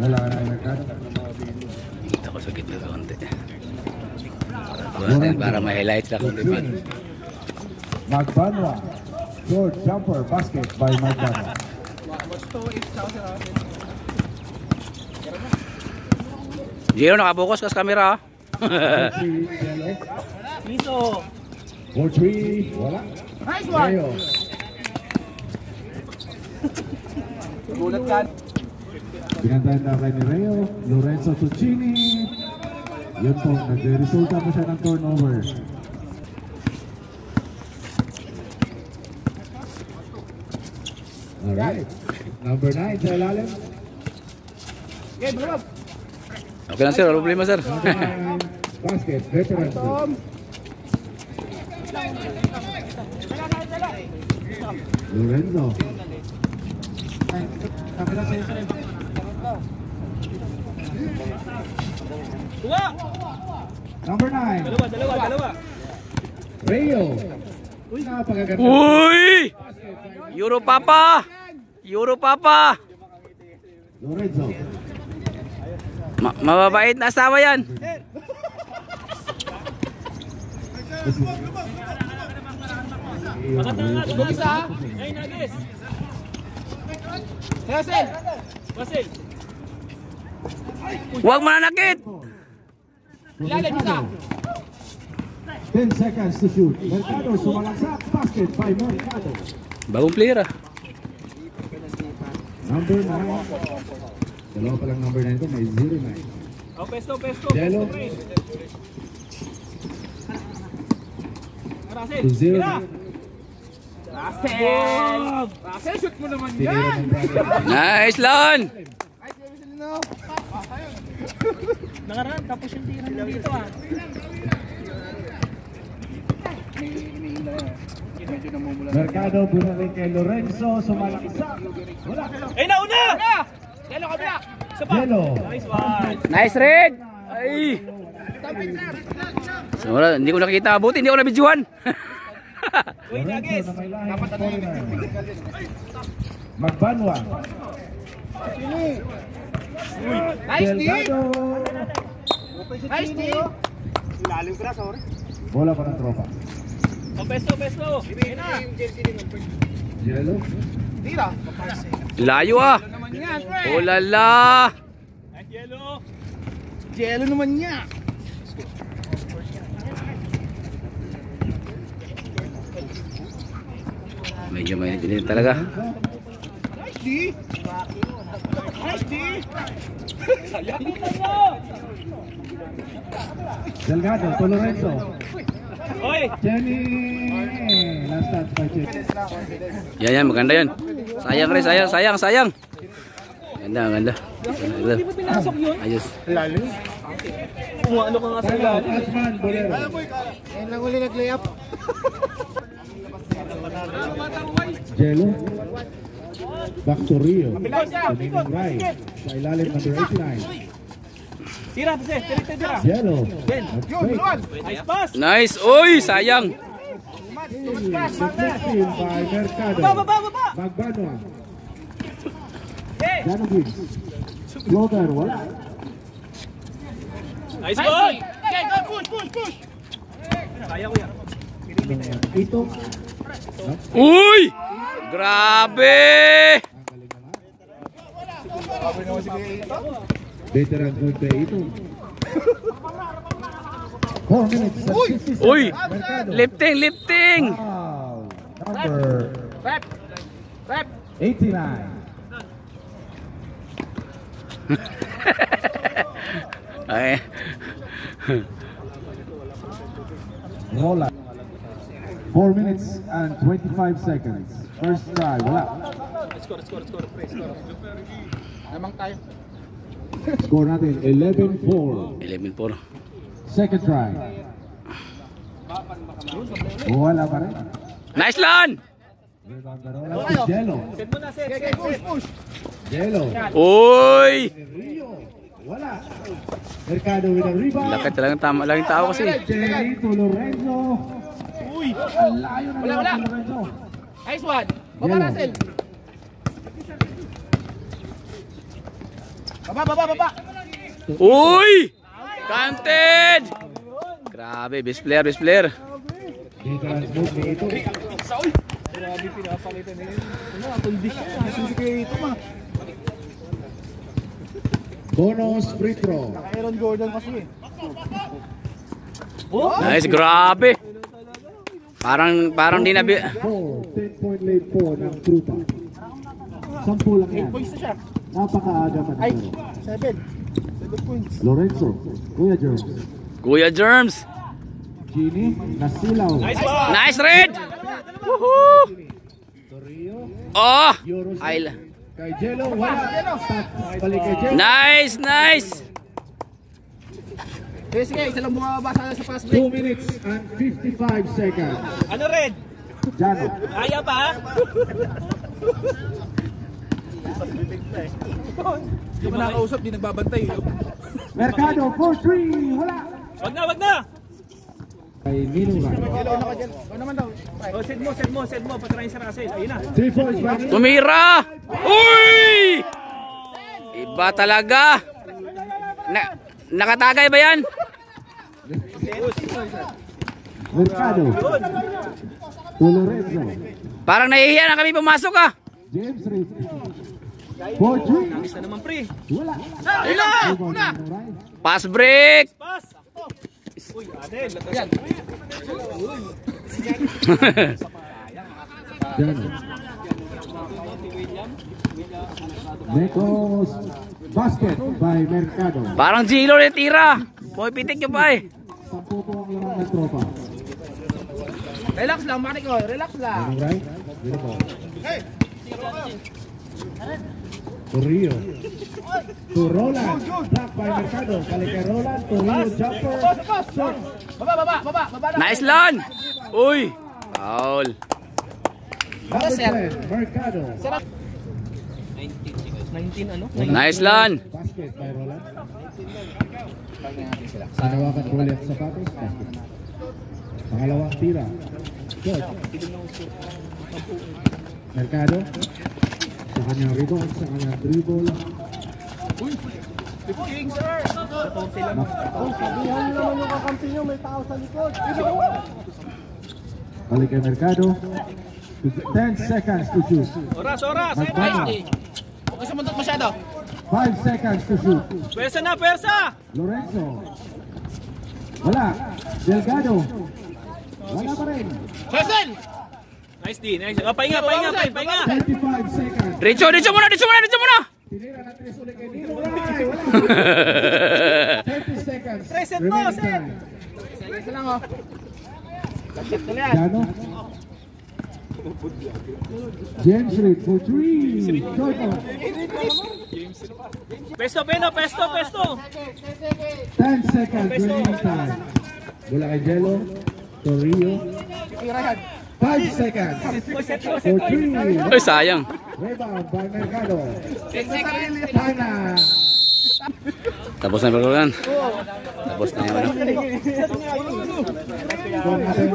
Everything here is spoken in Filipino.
Wala na yung Mercado. Dito ko sa gitna konti. Para may highlights lang konti pa. Magbanwa. Short jumper basket by Magbanwa. Giro, nakabukas ka sa camera. Miso. 4-3. Wala. Nice one. Gulat ka. Pinantayan na kay ni Reo. Lorenzo Tuccini. Yun po, nag-resulta mo siya ng turnover. Alright. Number 9 sa ilalim. Okay, bro. Okay lang sir, wala problema sir. Basket, veteran. Lorenzo. Dua. Number 9. Dalawa. Reo. Uy, napakaganda. Uy! Euro Papa! Euro Papa! Lorenzo. Mababait na asawa yan. Isa. Ay, nagis. Basil. Huwag mananakit! Ilalim isa. 10 seconds to shoot. Mercado sumalaksak. Basket by Mercado. Bagong player ah. Number 9. Dalawa pa lang number 9 ko. May 0-9. Oh, pesto. Jello. Rasil. To 0. Rasil, shoot mo naman Tinira yan. ng brother. Nice Lon! Nakaraan, tapos yung tira mo dito ah. Mercado bunalik kay Lorenzo. Sumalaksak. Wala. Ay, nauna! Jello, kabila. Isa pa. Jello. Nice one. Nice red! Ay! So, wala, hindi ko nakita. Buti hindi ko nabidjuhan. Uy, nagis. Lorenzo na may lahing foreigner. Magbanwa. Nice D. Delgado. Nice D. Ilalim ko na, sorry. Bola pa ng tropa. Oh, pesto. Ayun na. Jello. Tira. Layo ah! Naman yan, pre. Oh lala! Nice Jello. Jello naman niya. Medyo mainit din talaga. Nice D. Nice D. Sayang. Delgado to Lorenzo. Oy. Jenny. Last shot by Jenny. Yan, maganda yan. Sayang rin, sayang. Ganda. Hindi mo pinasok yun? Ayos. Lalim. Kung ano ka nga sa lalim. Asman Bolero. Yan lang uli nag-layup. Jello. Back to Rio. Tumining right. Sa ilalim number 89. Tira. Jello. Nice pass. Nice! Uy! Sayang! Deflected by Mercado. Baba. Magbanwa. Jano Gibbs. Floater. Wala. Nice ball. Okay, go push. Kaya ko yan. Ito. Uy! Grabe! Veteran good play ito. 4 minutes and 50 seconds. Uy! Mercado. Lifting! Foul. Number Rep. 89. Ay. Rola. 4 minutes and 25 seconds. First try. Wala. Score. Namang tayo. Score natin 11-4. 11-4. Second try. Wala pa rin. Nice Lon! Rola to Jello. Set mo na, set. Push. Jello. Uy! Rio. Wala. Mercado with a rebound. Lakad talagang tama lang yung tao kasi. Jerry to Lorenzo. Uy. Ang layo na Wala. ni Lorenzo. Nice one. Baba Jello. Russell. Baba. Uy! Counted! Grabe, best player. Difference move ni ito. Grabe pinapakita nila. Condition. Sige ito ma. Bonus free throw. Aaron Gordon kasi. Nice, grabe. Parang di na 10-point lead po ng Trupa. 10 lang yan. 8 points na siya. Napakaaga pa Ay, nito. 7 points. Lorenzo, Kuya Germs, Kuya Germs. Gini, Nasilaw, Nice red. Woohoo! Torrio, Oh! Yoros, Ay, kay Jello, wala. Balik kay Jello. nice. Sige, isa lang bumababa sa fast 2 break. minutes and 55 seconds. Ano red? Jano, Kaya pa ha? Hindi mo nakausap, di nagbabantay. Mercado for 3, wala. Wag na! Kay Minura. Ano naman daw? Set mo, patrayin sa Russell. Ayun na. 3 points by Minura. Tumira. Uy! Iba talaga. Nakatagay ba yan? Mercado. To Lorenzo. Parang nahihiya na kami pumasok ah. James Reed. For 3. Isa naman pre. Wala. Una! Pass break. Pass! Uy, Adel. Yan. Jano. Nekos. Basket by Mercado. Parang Gilo na tira. Boy, pitik nyo pa eh. 10 po ang laman ng tropa. Relax lang, Manik ko. Relax lang. Anong right? Beautiful. To Rio. To Roland. Block by Mercado. Balik kay Roland. To Rio jumper. Short. Baba na. Nice lan. Uy. Foul. Number 10. Mercado. 19 ano? Nice lan. Basket by Roland. Sinawakan ko ulit sa sapatos. Basket. Pangalawang tira. Short. Mercado. Sa kanyang rebound, sa kanyang dribble. King sir! Sabihan naman yung kakampi nyo, may tao sa likod. Balik kay Mercado. 10 seconds to shoot. Oras! Magpano. Huwag ka sumuntot masyado. 5 seconds to shoot. Pwersa! Lorenzo. Wala. Delgado. Wala pa rin. Cecil! Nice D, nice. Oh, pahinga. 25 seconds. Diretso muna. Tinira na 3 ulit kay Nino. Wala. 30 seconds. Reset mo, Remaining set. time. Isa lang oh. Lagsit ko yan. Jano. James Reed for 3. Short on. Pesto. 10 seconds remaining time. Bola kay Jello. Torrio. Tira yan. 5 seconds. For 3. Uy, sayang. Rebound by Mercado. Time na. Tapos na yung program. Tapos na yung ano. Kung natin